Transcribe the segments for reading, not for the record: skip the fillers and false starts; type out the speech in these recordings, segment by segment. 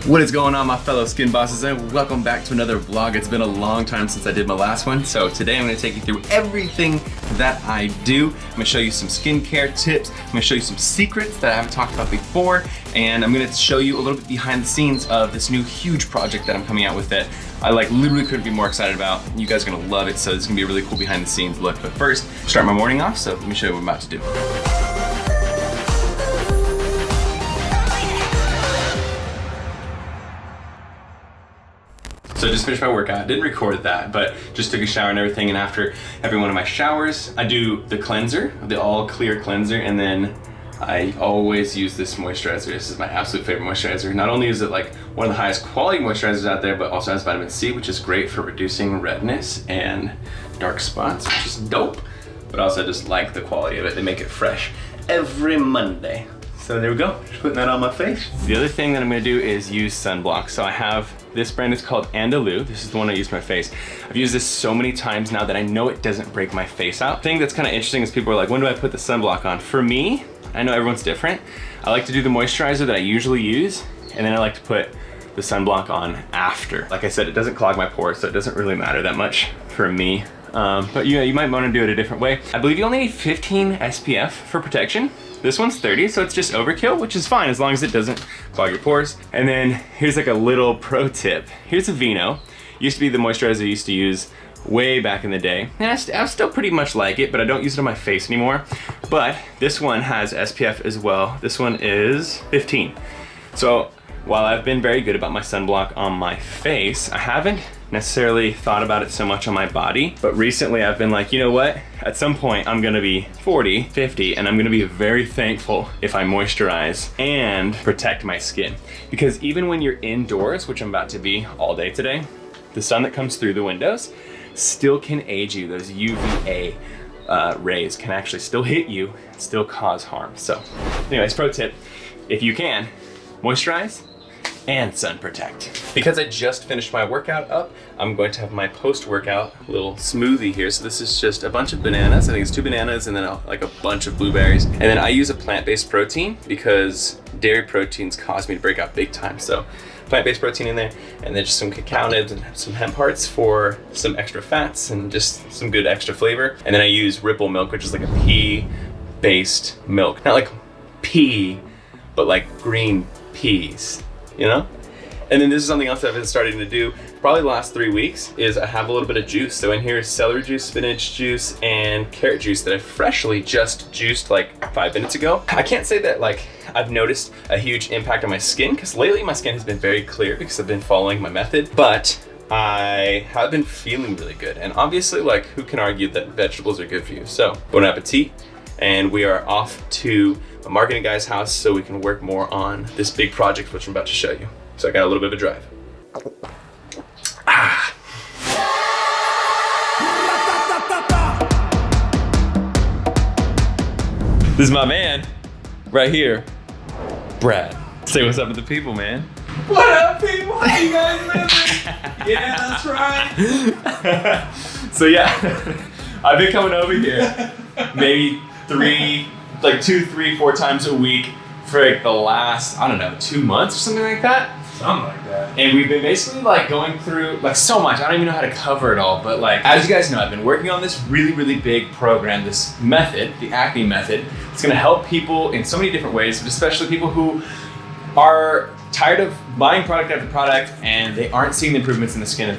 What is going on, my fellow skin bosses, and welcome back to another vlog. It's been a long time since I did my last one, so today I'm going to take you through everything that I do. I'm going to show you some skincare tips, I'm going to show you some secrets that I haven't talked about before, and I'm going to show you a little bit behind the scenes of this new huge project that I'm coming out with that I literally couldn't be more excited about. You guys are going to love it, so it's going to be a really cool behind the scenes look. But first, start my morning off, so let me show you what I'm about to do. So I just finished my workout. I didn't record that, but just took a shower and everything. And after every one of my showers, I do the cleanser, the all clear cleanser. And then I always use this moisturizer. This is my absolute favorite moisturizer. Not only is it like one of the highest quality moisturizers out there, but also has vitamin C, which is great for reducing redness and dark spots, which is dope. But also I just like the quality of it. They make it fresh every Monday. So there we go, just putting that on my face. The other thing that I'm gonna do is use sunblock. So I have, this brand is called Andalou. This is the one I use for my face. I've used this so many times now that I know it doesn't break my face out. The thing that's kind of interesting is people are like, when do I put the sunblock on? For me, I know everyone's different. I like to do the moisturizer that I usually use, and then I like to put the sunblock on after. Like I said, it doesn't clog my pores, so it doesn't really matter that much for me. But you might want to do it a different way. I believe you only need 15 SPF for protection. This one's 30, so it's just overkill, which is fine as long as it doesn't clog your pores. And then here's like a little pro tip. Here's a Vino. Used to be the moisturizer I used to use way back in the day. And I still pretty much like it, but I don't use it on my face anymore. But this one has SPF as well. This one is 15. So while I've been very good about my sunblock on my face, I haven't necessarily thought about it so much on my body. But recently I've been like, you know what? At some point I'm gonna be 40, 50, and I'm gonna be very thankful if I moisturize and protect my skin. Because even when you're indoors, which I'm about to be all day today, the sun that comes through the windows still can age you. Those UVA rays can actually still hit you, still cause harm. So anyways, pro tip, if you can, moisturize and sun protect. Because I just finished my workout up, I'm going to have my post-workout little smoothie here. So this is just a bunch of bananas. I think it's 2 bananas and then like a bunch of blueberries. And then I use a plant-based protein because dairy proteins cause me to break out big time. So plant-based protein in there, and then just some cacao nibs and some hemp hearts for some extra fats and just some good extra flavor. And then I use Ripple milk, which is like a pea-based milk. Not like pea, but like green peas. You know? And then this is something else I've been starting to do probably the last 3 weeks is I have a little bit of juice. So in here is celery juice, spinach juice, and carrot juice that I freshly just juiced like 5 minutes ago. I can't say that like I've noticed a huge impact on my skin because lately my skin has been very clear because I've been following my method, but I have been feeling really good. And obviously, like, who can argue that vegetables are good for you? So bon appetit. And we are off to a marketing guy's house so we can work more on this big project, which I'm about to show you. So I got a little bit of a drive. Ah. This is my man, right here, Brad. Say what's up with the people, man. What up, people? How you guys living? Yeah, that's right. So yeah, I've been coming over here maybe 2, 3, 4 times a week for like the last, I don't know, 2 months or something like that. Something like that. And we've been basically like going through like so much. I don't even know how to cover it all, but like, as you guys know, I've been working on this really, really big program, this method, the acne method. It's gonna help people in so many different ways, but especially people who are tired of buying product after product and they aren't seeing the improvements in the skin that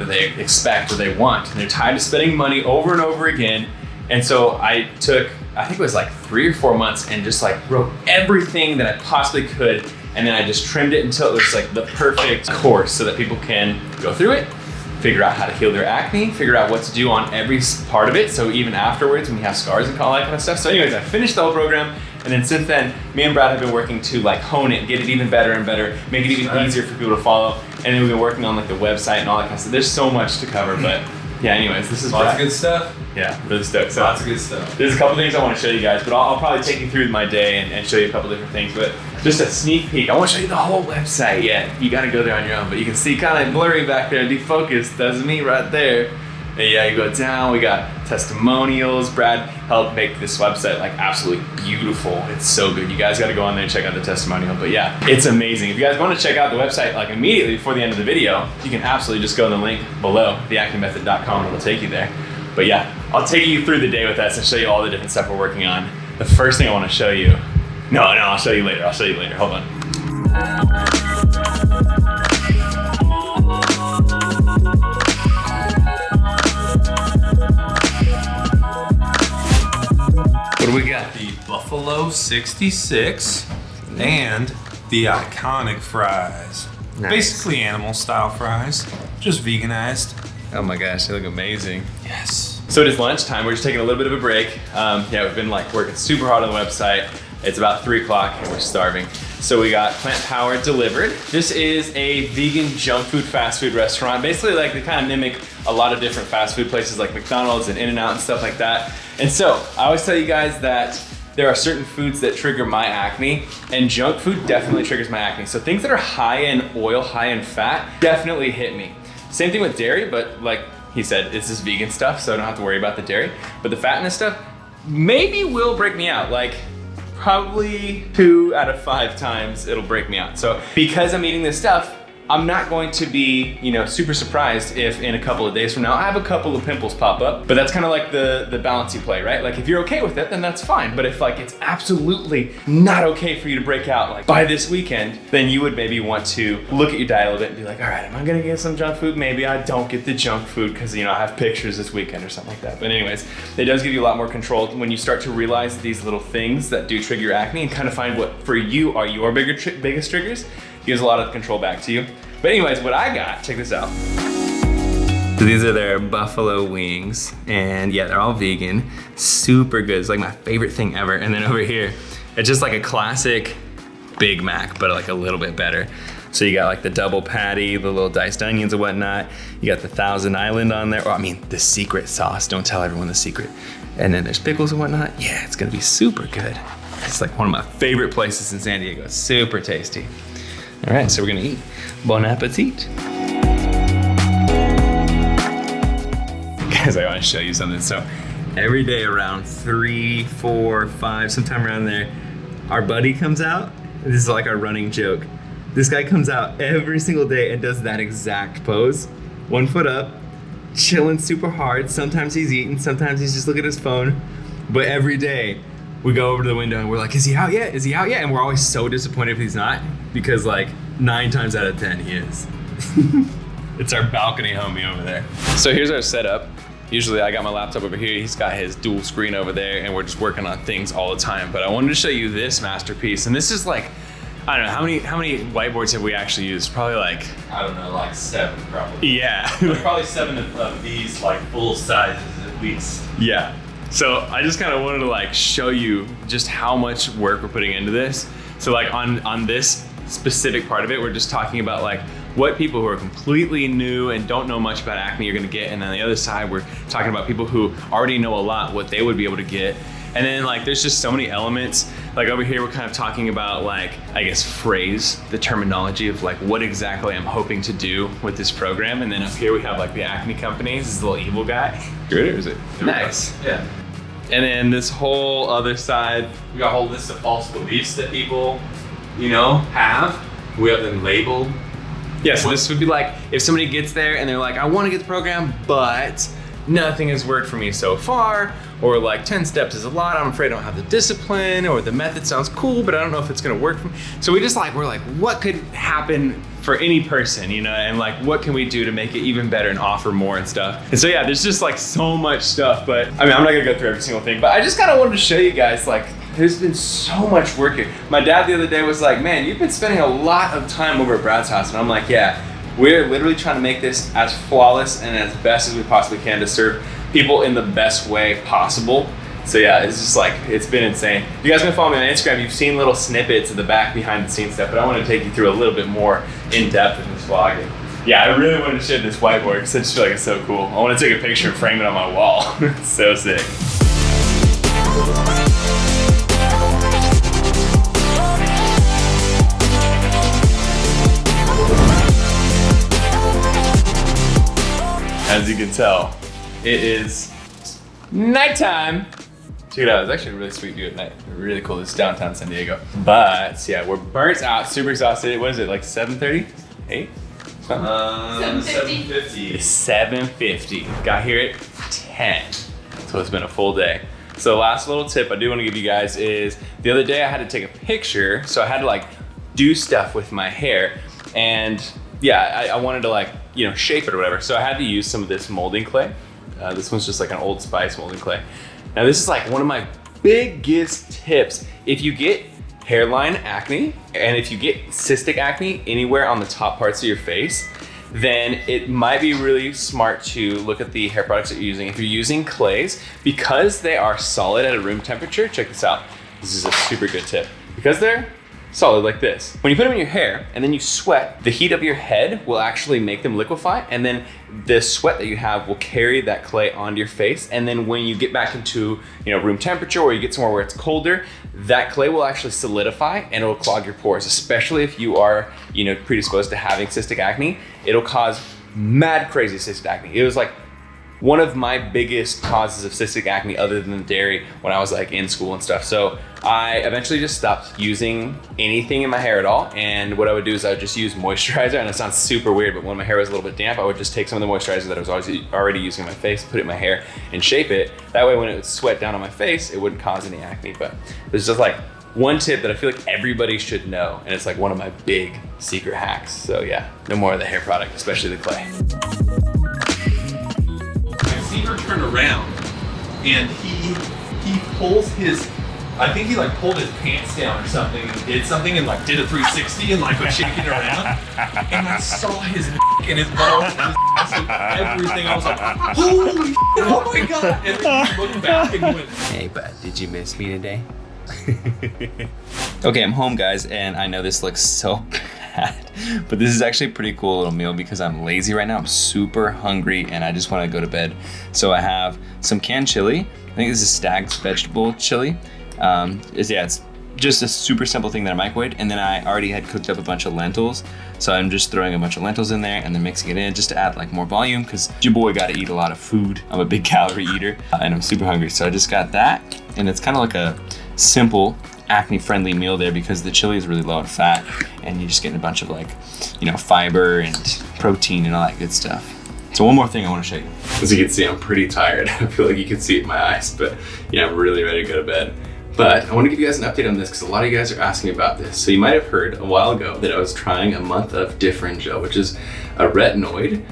they expect or they want. And they're tired of spending money over and over again. And so I took, I think it was like 3 or 4 months and just like wrote everything that I possibly could. And then I just trimmed it until it was like the perfect course so that people can go through it, figure out how to heal their acne, figure out what to do on every part of it. So even afterwards when you have scars and all that kind of stuff. So anyways, I finished the whole program. And then since then, me and Brad have been working to like hone it, get it even better and better, make it even easier for people to follow. And then we've been working on like the website and all that kind of stuff. There's so much to cover, but yeah, anyways, this is lots Brad. of good stuff. Yeah, really stoked. So Lots of good stuff. there's a couple things I want to show you guys, but I'll probably take you through my day and show you a couple different things. But just a sneak peek. I want to show you the whole website. Yeah, you got to go there on your own. But you can see kind of blurry back there, defocused. That's me right there. And yeah, you go down, we got testimonials. Brad helped make this website like absolutely beautiful. It's so good. You guys got to go on there and check out the testimonial. But yeah, it's amazing. If you guys want to check out the website like immediately before the end of the video, you can absolutely just go on the link below, theacnemethod.com, and it'll take you there. But yeah, I'll take you through the day with us and show you all the different stuff we're working on. The first thing I want to show you, no, I'll show you later. I'll show you later. Hold on. What do we got? The Buffalo 66 and the iconic fries. Nice. Basically animal style fries, just veganized. Oh my gosh, they look amazing. Yes. So it is lunchtime. We're just taking a little bit of a break. Yeah, we've been like working super hard on the website. It's about 3 o'clock and we're starving. So we got Plant Power delivered. This is a vegan junk food fast food restaurant. Basically, like, they kind of mimic a lot of different fast food places like McDonald's and In-N-Out and stuff like that. And so I always tell you guys that there are certain foods that trigger my acne, and junk food definitely triggers my acne. So things that are high in oil, high in fat, definitely hit me. Same thing with dairy, but like he said, it's this vegan stuff, so I don't have to worry about the dairy. But the fatness stuff maybe will break me out. Like, probably 2 out of 5 times it'll break me out. So because I'm eating this stuff, I'm not going to be, you know, super surprised if in a couple of days from now I have a couple of pimples pop up. But that's kind of like the balance you play, right? Like, if you're okay with it, then that's fine. But if like it's absolutely not okay for you to break out like by this weekend, then you would maybe want to look at your diet a little bit and be like, all right, am I gonna get some junk food? Maybe I don't get the junk food because, you know, I have pictures this weekend or something like that. But anyways, it does give you a lot more control when you start to realize these little things that do trigger your acne and kind of find what for you are your biggest triggers. Gives a lot of control back to you. But anyways, what I got, check this out. So these are their buffalo wings, and yeah, they're all vegan, super good. It's like my favorite thing ever. And then over here, it's just like a classic Big Mac, but like a little bit better. So you got like the double patty, the little diced onions and whatnot. You got the Thousand Island on there. Or I mean, the secret sauce. Don't tell everyone the secret. And then there's pickles and whatnot. Yeah, it's gonna be super good. It's like one of my favorite places in San Diego. It's super tasty. All right, so we're gonna eat. Bon appetit. Guys, I wanna show you something. So every day around 3, 4, 5, sometime around there, our buddy comes out. This is like our running joke. This guy comes out every single day and does that exact pose. 1 foot up, chilling super hard. Sometimes he's eating, sometimes he's just looking at his phone. But every day, we go over to the window and we're like, is he out yet? Is he out yet? And we're always so disappointed if he's not, because like 9 times out of 10 he is. It's our balcony homie over there. So here's our setup. Usually I got my laptop over here, he's got his dual screen over there, and we're just working on things all the time. But I wanted to show you this masterpiece, and this is like, I don't know, how many whiteboards have we actually used? Probably like, I don't know, like 7 probably. Yeah. Probably 7 of these like full sizes at least. Yeah. So I just kind of wanted to like show you just how much work we're putting into this. So like on this specific part of it, we're just talking about like what people who are completely new and don't know much about acne are gonna get. And on the other side, we're talking about people who already know a lot, what they would be able to get. And then like, there's just so many elements. Like over here, we're kind of talking about like, I guess, phrase, the terminology of like what exactly I'm hoping to do with this program. And then up here we have like the acne company. This is the little evil guy. Good, or is it? Nice. Yeah. And then this whole other side, We got a whole list of false beliefs that people, you know, have. We have them labeled. yeah, so this would be like, if somebody gets there and they're like, I want to get the program, but nothing has worked for me so far, or like 10 steps is a lot, I'm afraid I don't have the discipline, or the method sounds cool, but I don't know if it's gonna work for me. So we're like, what could happen for any person, you know, and like, what can we do to make it even better and offer more and stuff? And so yeah, there's just like so much stuff, but I mean, I'm not gonna go through every single thing, but I just kind of wanted to show you guys, like, there's been so much work here. My dad the other day was like, man, you've been spending a lot of time over at Brad's house. And I'm like, yeah, we're literally trying to make this as flawless and as best as we possibly can to serve people in the best way possible. So yeah, it's just like, it's been insane. If you guys been following me on Instagram, you've seen little snippets of the back behind the scenes stuff, but I want to take you through a little bit more in depth in this vlog. And yeah, I really wanted to show this whiteboard because I just feel like it's so cool. I want to take a picture and frame it on my wall. It's so sick. As you can tell, it is nighttime. Check it out, it's actually a really sweet view at night. Really cool, it's downtown San Diego. But yeah, we're burnt out, super exhausted. What is it, like 7:30? 8? 7:50. It's 7:50. Got here at 10. So it's been a full day. So the last little tip I do want to give you guys is the other day I had to take a picture. So I had to like do stuff with my hair. And yeah, I wanted to like, you know, shape it or whatever. So I had to use some of this molding clay. This one's just like an Old Spice molding clay. Now this is like one of my biggest tips. If you get hairline acne, and if you get cystic acne anywhere on the top parts of your face, then it might be really smart to look at the hair products that you're using. If you're using clays, because they are solid at a room temperature, check this out. This is a super good tip. Because they're solid like this. When you put them in your hair and then you sweat, the heat of your head will actually make them liquefy, and then the sweat that you have will carry that clay onto your face. And then when you get back into, you know, room temperature, or you get somewhere where it's colder, that clay will actually solidify and it'll clog your pores, especially if you are, you know, predisposed to having cystic acne. It'll cause mad crazy cystic acne. It was like one of my biggest causes of cystic acne other than the dairy when I was like in school and stuff. So I eventually just stopped using anything in my hair at all. And what I would do is I would just use moisturizer, and it sounds super weird, but when my hair was a little bit damp, I would just take some of the moisturizer that I was already using in my face, put it in my hair and shape it. That way when it would sweat down on my face, it wouldn't cause any acne. But there's just like one tip that I feel like everybody should know, and it's like one of my big secret hacks. So yeah, no more of the hair product, especially the clay. See her turn around, and he pulls his, I think he like pulled his pants down or something and did something and like did a 360 and like was shaking it around, and I saw his and his balls and his ass and everything. I was like, holy shit, oh my god! And then he looked back and went, Hey bud, did you miss me today? Okay, I'm home guys, and I know this looks so bad, but this is actually a pretty cool little meal because I'm lazy right now. I'm super hungry and I just want to go to bed. So I have some canned chili. I think this is Stag's vegetable chili. It's just a super simple thing that I microwaved, and then I already had cooked up a bunch of lentils. So I'm just throwing a bunch of lentils in there and then mixing it in just to add like more volume, because your boy got to eat a lot of food. I'm a big calorie eater and I'm super hungry. So I just got that, and it's kind of like a simple acne-friendly meal there because the chili is really low in fat, and you're just getting a bunch of like, you know, fiber and protein and all that good stuff. So one more thing I want to show you. As you can see, I'm pretty tired. I feel like you can see it in my eyes, but yeah, I'm really ready to go to bed. But I want to give you guys an update on this because a lot of you guys are asking about this. So you might have heard a while ago that I was trying a month of Different gel, which is a retinoid,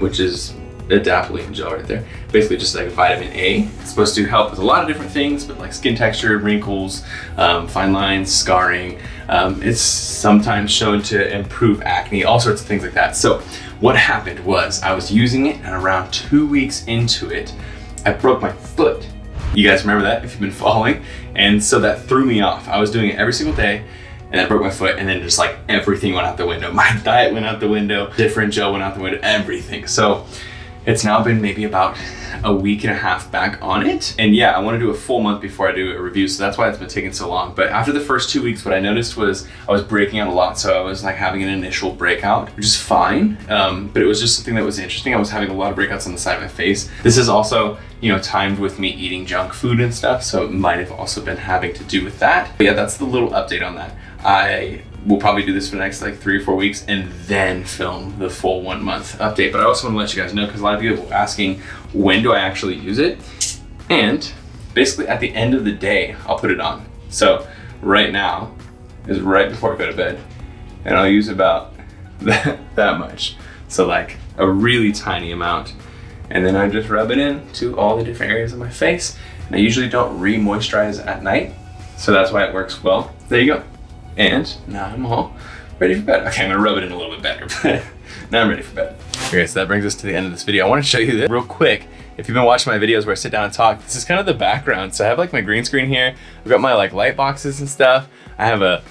which is adapalene gel right there. Basically just like vitamin A. It's supposed to help with a lot of different things, but like skin texture, wrinkles, fine lines, scarring. It's sometimes shown to improve acne, all sorts of things like that. So what happened was I was using it, and around 2 weeks into it, I broke my foot. You guys remember that if you've been following? And so that threw me off. I was doing it every single day, and I broke my foot, and then just like everything went out the window. My diet went out the window, Different gel went out the window, everything. So it's now been maybe about a week and a half back on it. And yeah, I want to do a full month before I do a review, so that's why it's been taking so long. But after the first 2 weeks, what I noticed was I was breaking out a lot. So I was like having an initial breakout, which is fine. But it was just something that was interesting. I was having a lot of breakouts on the side of my face. This is also, you know, timed with me eating junk food and stuff, so it might have also been having to do with that. But yeah, that's the little update on that. I will probably do this for the next like 3 or 4 weeks and then film the full 1 month update. But I also want to let you guys know, because a lot of people are asking, when do I actually use it? And basically at the end of the day, I'll put it on. So right now is right before I go to bed, and I'll use about that much. So like a really tiny amount. And then I just rub it in to all the different areas of my face. And I usually don't re-moisturize at night, so that's why it works well. There you go. And now I'm all ready for bed. Okay, I'm gonna rub it in a little bit better, but now I'm ready for bed. Okay, so that brings us to the end of this video. I wanna show you this real quick. If you've been watching my videos where I sit down and talk, this is kind of the background. So I have like my green screen here. I've got my like light boxes and stuff. I have a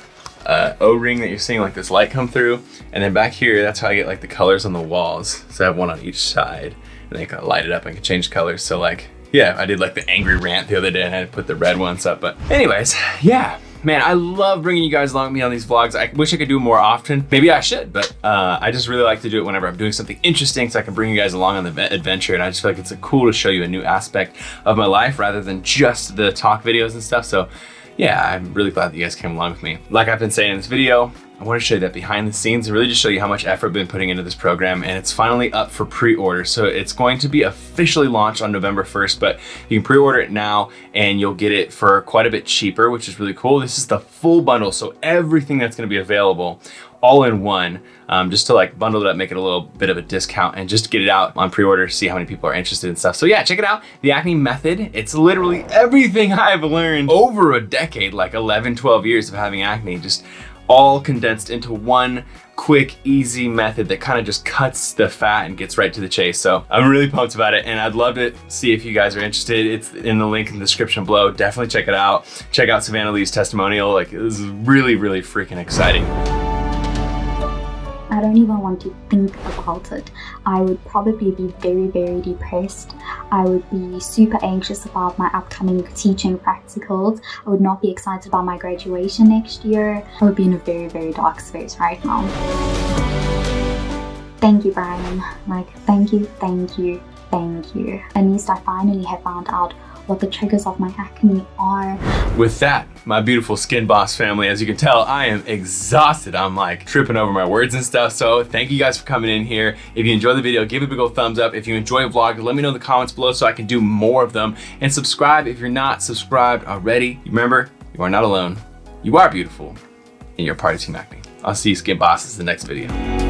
O-ring that you're seeing like this light come through. And then back here, that's how I get like the colors on the walls. So I have one on each side, and they kind of light it up and can change colors. So like, yeah, I did like the angry rant the other day and I put the red ones up. But anyways, yeah, man, I love bringing you guys along with me on these vlogs. I wish I could do more often. Maybe I should, but I just really like to do it whenever I'm doing something interesting so I can bring you guys along on the adventure. And I just feel like it's cool to show you a new aspect of my life rather than just the talk videos and stuff. So yeah, I'm really glad that you guys came along with me. Like I've been saying in this video, I want to show you that behind the scenes and really just show you how much effort I've been putting into this program, and it's finally up for pre-order. So it's going to be officially launched on November 1st, but you can pre-order it now and you'll get it for quite a bit cheaper, which is really cool. This is the full bundle, so everything that's going to be available all in one, just to like bundle it up, make it a little bit of a discount and just get it out on pre-order, see how many people are interested in stuff. So yeah, check it out. The Acne Method. It's literally everything I've learned over a decade, like 11, 12 years of having acne, just all condensed into one quick, easy method that kind of just cuts the fat and gets right to the chase. So I'm really pumped about it, and I'd love to see if you guys are interested. It's in the link in the description below. Definitely check it out. Check out Savannah Lee's testimonial. Like, this is really, really freaking exciting. I don't even want to think about it. I would probably be very, very depressed. I would be super anxious about my upcoming teaching practicals. I would not be excited about my graduation next year. I would be in a very, very dark space right now. Thank you, Brian. Like, thank you, thank you, thank you. At least I finally have found out what the triggers of my acne are. With that, my beautiful Skin Boss family, as you can tell, I am exhausted. I'm like tripping over my words and stuff. So thank you guys for coming in here. If you enjoyed the video, give it a big old thumbs up. If you enjoy a vlog, let me know in the comments below so I can do more of them. And subscribe if you're not subscribed already. Remember, you are not alone. You are beautiful, and you're part of Team Acne. I'll see you Skin Bosses in the next video.